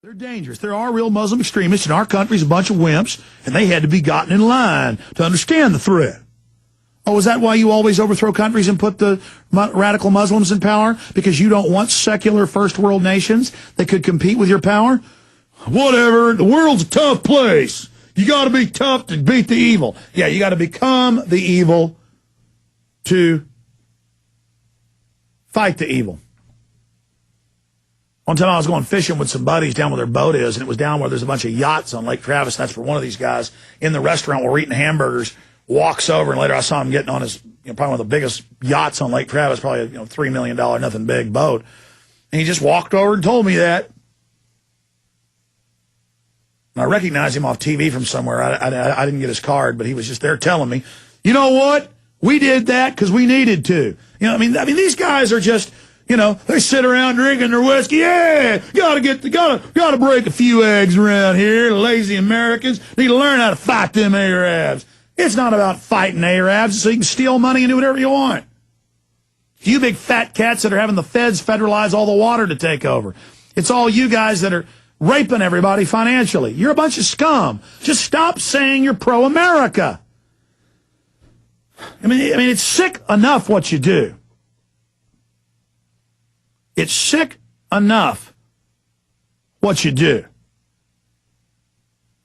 They're dangerous. There are real Muslim extremists in our country's a bunch of wimps, and they had to be gotten in line to understand the threat. Oh, is that why you always overthrow countries and put the radical Muslims in power? Because you don't want secular first world nations that could compete with your power? Whatever. The world's a tough place. You got to be tough to beat the evil. Yeah, you got to become the evil to fight the evil. One time I was going fishing with some buddies down where their boat is, and it was down where there's a bunch of yachts on Lake Travis. That's where one of these guys in the restaurant where we're eating hamburgers walks over, and later I saw him getting on his, probably one of the biggest yachts on Lake Travis, probably a $3 million, nothing big boat. And he just walked over and told me that. And I recognized him off TV from somewhere. I didn't get his card, but he was just there telling me, you know what? We did that because we needed to. I mean, these guys are just, they sit around drinking their whiskey. Yeah, gotta break a few eggs around here. The lazy Americans need to learn how to fight them Arabs. It's not about fighting Arabs so you can steal money and do whatever you want. You big fat cats that are having the feds federalize all the water to take over. It's all you guys that are raping everybody financially. You're a bunch of scum. Just stop saying you're pro-America. I mean, it's sick enough what you do. It's sick enough what you do.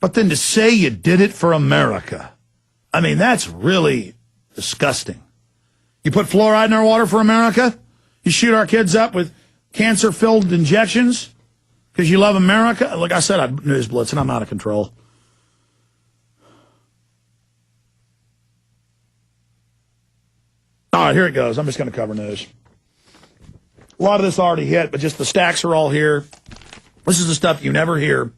But then to say you did it for America, I mean, that's really disgusting. You put fluoride in our water for America? You shoot our kids up with cancer-filled injections because you love America? Like I said, I'd news blitz, and I'm out of control. All right, here it goes. I'm just going to cover news. A lot of this already hit, but just the stacks are all here. This is the stuff you never hear,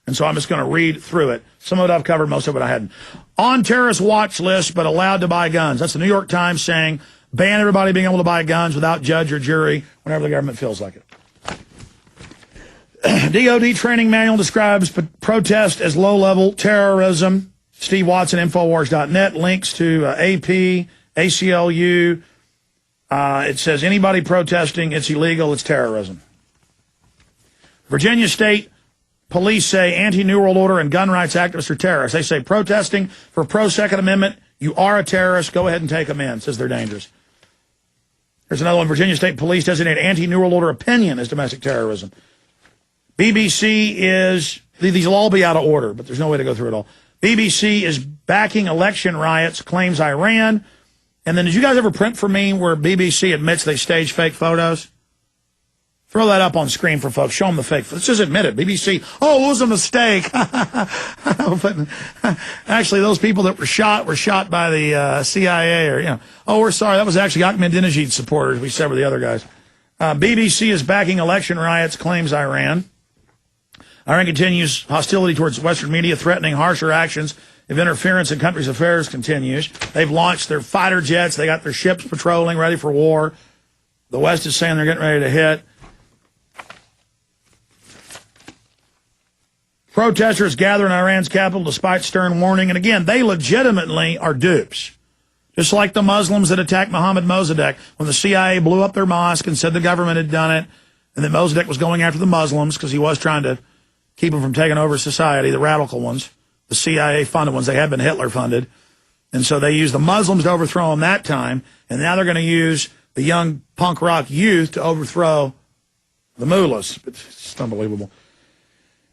and so I'm just going to read through it. Some of it I've covered, most of it I hadn't. On terrorist watch list, but allowed to buy guns. That's the New York Times saying, ban everybody being able to buy guns without judge or jury whenever the government feels like it. DOD training manual describes protest as low-level terrorism. Steve Watson, Infowars.net, links to AP, ACLU. It says anybody protesting, it's illegal, it's terrorism. Virginia State Police say anti-New World Order and gun rights activists are terrorists. They say protesting for pro-Second Amendment, you are a terrorist, go ahead and take them in, says they're dangerous. There's another one. Virginia State Police designate anti-New World Order opinion as domestic terrorism. BBC is, these will all be out of order, but there's no way to go through it all. BBC is backing election riots, claims Iran. And then did you guys ever print for me where BBC admits they staged fake photos? Throw that up on screen for folks. Show them the fake. Let's just admit it. BBC, oh, it was a mistake. Actually, those people that were shot by the CIA or, oh, we're sorry. That was actually Ahmadinejad supporters. We said were the other guys. BBC is backing election riots, claims Iran. Iran continues hostility towards Western media, threatening harsher actions if interference in country's affairs continues. They've launched their fighter jets. They got their ships patrolling, ready for war. The West is saying they're getting ready to hit. Protesters gather in Iran's capital despite stern warning. And again, they legitimately are dupes. Just like the Muslims that attacked Mohammed Mossadegh when the CIA blew up their mosque and said the government had done it, and that Mossadegh was going after the Muslims because he was trying to keep them from taking over society, the radical ones, the CIA-funded ones. They had been Hitler-funded. And so they used the Muslims to overthrow them that time, and now they're going to use the young punk rock youth to overthrow the mullahs. It's unbelievable.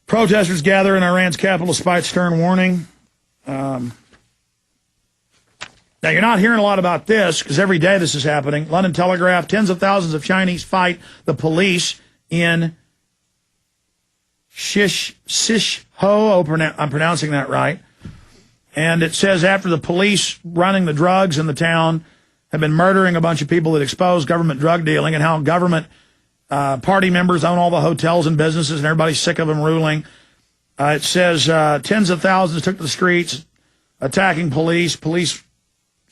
Protesters gather in Iran's capital despite stern warning. Now, you're not hearing a lot about this because every day this is happening. London Telegraph, tens of thousands of Chinese fight the police in Shishho. I'm pronouncing that right. And it says after the police running the drugs in the town have been murdering a bunch of people that expose government drug dealing and how government party members own all the hotels and businesses and everybody's sick of them ruling. It says tens of thousands took to the streets attacking police. Police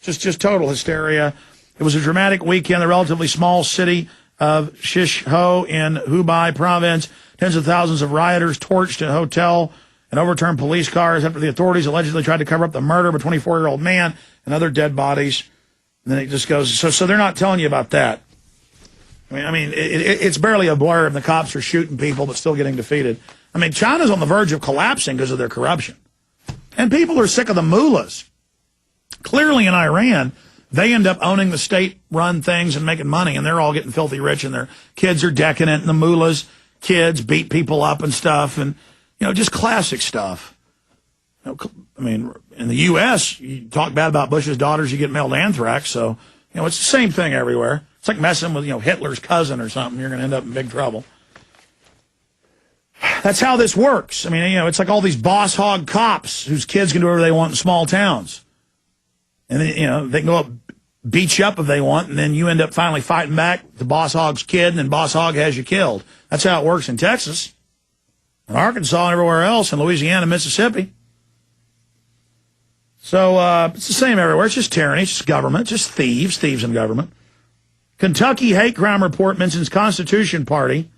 just total hysteria. It was a dramatic weekend. The relatively small city of Shishho in Hubei province. Tens of thousands of rioters torched a hotel and overturned police cars after the authorities allegedly tried to cover up the murder of a 24-year-old man and other dead bodies. And then it just goes, so they're not telling you about that. I mean, it's barely a blur, and the cops are shooting people but still getting defeated. I mean, China's on the verge of collapsing because of their corruption. And people are sick of the mullahs. Clearly in Iran, they end up owning the state-run things and making money, and they're all getting filthy rich, and their kids are decadent, and the mullahs' kids beat people up and stuff, and, you know, just classic stuff. You know, I mean, in the U.S., you talk bad about Bush's daughters, you get mailed anthrax, so, you know, it's the same thing everywhere. It's like messing with, you know, Hitler's cousin or something. You're going to end up in big trouble. That's how this works. I mean, you know, it's like all these boss hog cops whose kids can do whatever they want in small towns. And then, you know, they can go up, beat you up if they want, and then you end up finally fighting back the boss hog's kid, and then boss hog has you killed. That's how it works in Texas, in Arkansas, and everywhere else, in Louisiana, Mississippi. So it's the same everywhere. It's just tyranny. It's just government. Just thieves in government. Kentucky hate crime report mentions Constitution Party.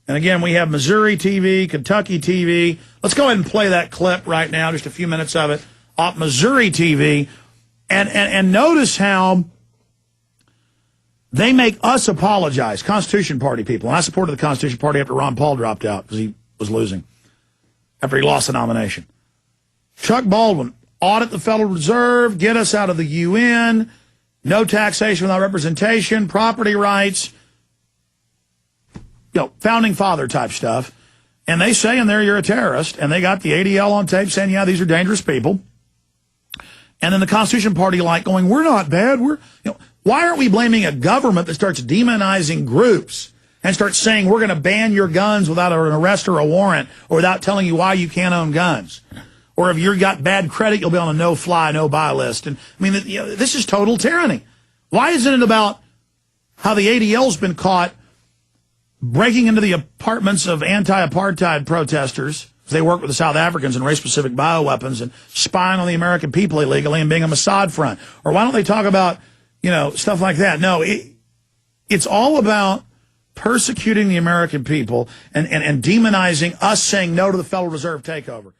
And again, we have Missouri TV, Kentucky TV. Let's go ahead and play that clip right now, just a few minutes of it, off Missouri TV. And notice how they make us apologize, Constitution Party people. And I supported the Constitution Party after Ron Paul dropped out because he was losing, after he lost the nomination. Chuck Baldwin, audit the Federal Reserve, get us out of the UN, no taxation without representation, property rights, you know, founding father type stuff. And they say in there you're a terrorist, and they got the ADL on tape saying, yeah, these are dangerous people. And then the Constitution Party like going, we're not bad. We're, you know, why aren't we blaming a government that starts demonizing groups and starts saying we're going to ban your guns without an arrest or a warrant, or without telling you why you can't own guns? Or if you've got bad credit, you'll be on a no-fly, no-buy list. And I mean, you know, this is total tyranny. Why isn't it about how the ADL's been caught breaking into the apartments of anti-apartheid protesters? They work with the South Africans and race-specific bioweapons and spying on the American people illegally and being a Mossad front. Or why don't they talk about, you know, stuff like that? No, it's all about persecuting the American people and demonizing us saying no to the Federal Reserve takeover.